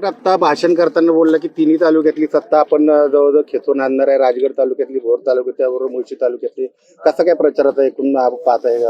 आपण आता भाषण करताना बोललं की तिन्ही तालुक्यातली सत्ता आपण जवळजवळ खेचून आणणार आहे. राजगड तालुक्यातली, भोर तालुक्यात, त्याबरोबर मुळशी तालुक्यातली. कसं काय प्रचाराचा एकूण पाहत आहे?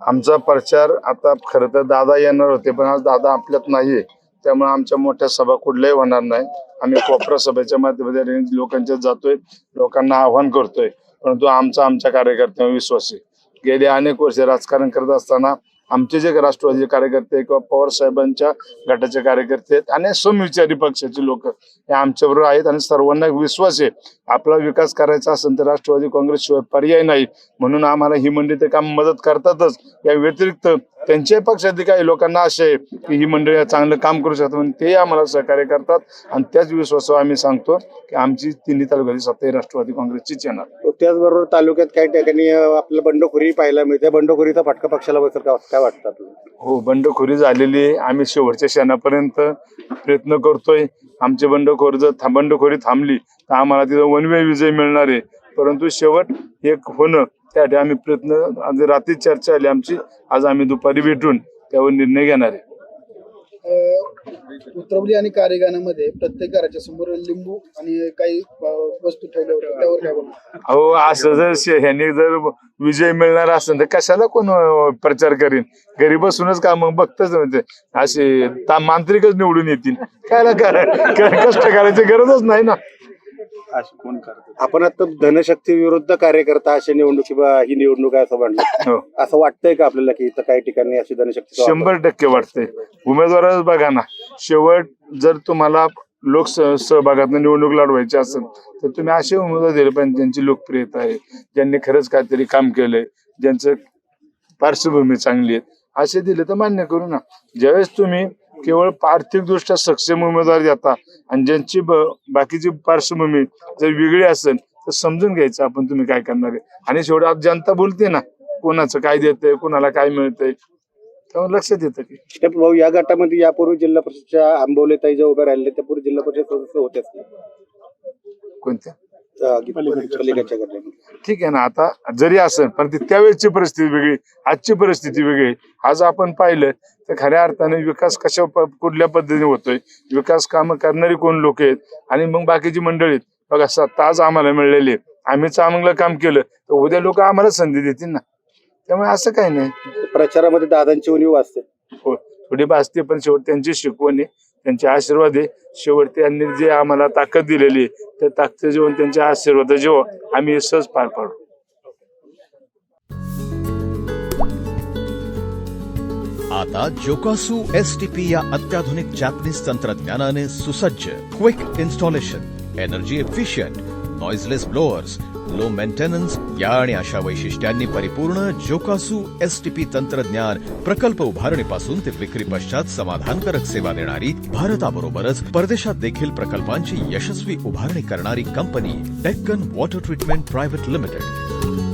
आमचा प्रचार आता खरं तर दादा येणार होते, पण आज दादा आपल्यात नाहीये, त्यामुळे आमच्या मोठ्या सभा कुठल्याही होणार नाही. आम्ही कोपरा सभेच्या माध्यमातून लोकांच्यात जातोय, लोकांना आव्हान करतोय, परंतु आमच्या कार्यकर्त्यांवर विश्वास आहे. गेले अनेक वर्ष राजकारण करत असताना आमचे जे राष्ट्रवादी कार्यकर्ते किंवा पवार साहेबांच्या गटाचे कार्यकर्ते आहेत आणि समविचारी पक्षाचे लोक हे आमच्याबरोबर आहेत आणि सर्वांना विश्वास आहे. आपला विकास करायचा असेल तर राष्ट्रवादी काँग्रेसशिवाय पर्याय नाही, म्हणून आम्हाला ही मंडळी ते काम मदत करतातच. या व्यतिरिक्त त्यांच्याही पक्षातील काही लोकांना असे आहे की ही मंडळी चांगलं काम करू शकतात, म्हणून ते आम्हाला सहकार्य करतात आणि त्याच विश्वासावर आम्ही सांगतो की आमची तिन्ही तालुक्याची सत्ता राष्ट्रवादी काँग्रेसचीच येणार. त्याचबरोबर तालुक्यात काही ठिकाणी आपल्याला बंडखोरी पाहायला मिळते. बंडखोरीचा फटका पक्षाला बसेल का, काय वाटतं आपल्याला? हो, बंडखोरी झालेली आहे. आम्ही शेवटच्या क्षणापर्यंत प्रयत्न करतोय. आमची बंडखोरी थांबली तर आम्हाला तिथं वन वे विजय मिळणार आहे, परंतु शेवट एक होणं त्यासाठी आम्ही प्रयत्न, आज रात्री चर्चा आली आमची, आज आम्ही दुपारी भेटून त्यावर निर्णय घेणार आहे. उतरवली आणि कार्यगानामध्ये प्रत्येक घराच्या समोर लिंबू आणि काही वस्तू ठेवल्या होत्या, त्यावर काय बोलणार? अहो, असं जर ह्यांनी जर विजय मिळणार असेल तर कशाला कोण प्रचार करीन? घरी बसूनच का मग बघतच नव्हते, असे मांत्रिकच निवडून येतील. कष्ट करायची गरजच नाही ना. आपण आता धनशक्ती विरुद्ध कार्यकर्ता अशी निवडणूक किंवा ही निवडणूक आहे असं म्हणलं, असं वाटतंय का आपल्याला की इथं काही ठिकाणी अशी धनशक्ती? 100% वाटतंय. उमेदवारच बघा ना, शेवट जर तुम्हाला लोक सहभागातून निवडणूक लढवायची असेल तर तुम्ही असे उमेदवार दिले पाहिजे ज्यांची लोकप्रियता आहे, ज्यांनी खरंच काहीतरी काम केलंय, ज्यांचं पार्श्वभूमी चांगली आहे, असे दिले तर मान्य करू ना. ज्यावेळेस तुम्ही केवळ आर्थिकदृष्ट्या सक्षम उमेदवार देता आणि ज्यांची बाकीची पार्श्वभूमी जर वेगळी असेल तर समजून घ्यायचं आपण तुम्ही काय करणार आहे. आणि शेवटी आज जनता बोलते ना, कोणाचं काय देतंय, कोणाला काय मिळतंय, त्यामुळे लक्षात येतं की भाऊ या गटामध्ये यापूर्वी जिल्हा परिषदच्या आंबवलेताई ज्या उभ्या राहिले त्या पूर्वी जिल्हा परिषद सदस्य होत्याच कोणत्या पलीकडच्या गटामध्ये. ठीक आहे ना. आता जरी असेल पण त्यावेळेसची परिस्थिती वेगळी, आजची परिस्थिती वेगळी. आज आपण पाहिलं तर खऱ्या अर्थाने विकास कुठल्या पद्धतीने होतोय, विकास कामं करणारी कोण लोक आहेत आणि मग बाकीची मंडळी बघा, सत्ता आज आम्हाला मिळलेली आहे, आम्ही चांगलं काम केलं तर उद्या लोक आम्हाला संधी देतील ना. त्यामुळे असं काही नाही. प्रचारामध्ये दादांची उणीव असते, हो थोडी भासते, पण शेवट त्यांची शिकवण आहे, त्यांचे आशीर्वाद आहे. शेवट त्यांनी जे आम्हाला ताकद दिलेली आहे त्या ताकद जेवण, त्यांच्या आशीर्वाद जेव्हा आम्ही सहज पार पाडू. आता जोकासू STP या अत्याधुनिक जॅपनीज तंत्रज्ञानाने सुसज्ज, quick installation, energy efficient, noiseless blowers, low maintenance या आणि अशा वैशिष्ट्यांनी परिपूर्ण जोकासू STP तंत्रज्ञान प्रकल्प उभारणीपासून ते विक्री पश्चात समाधानकारक सेवा देणारी, भारताबरोबरच परदेशात देखील प्रकल्पांची यशस्वी उभारणी करणारी company Deccan water treatment private limited.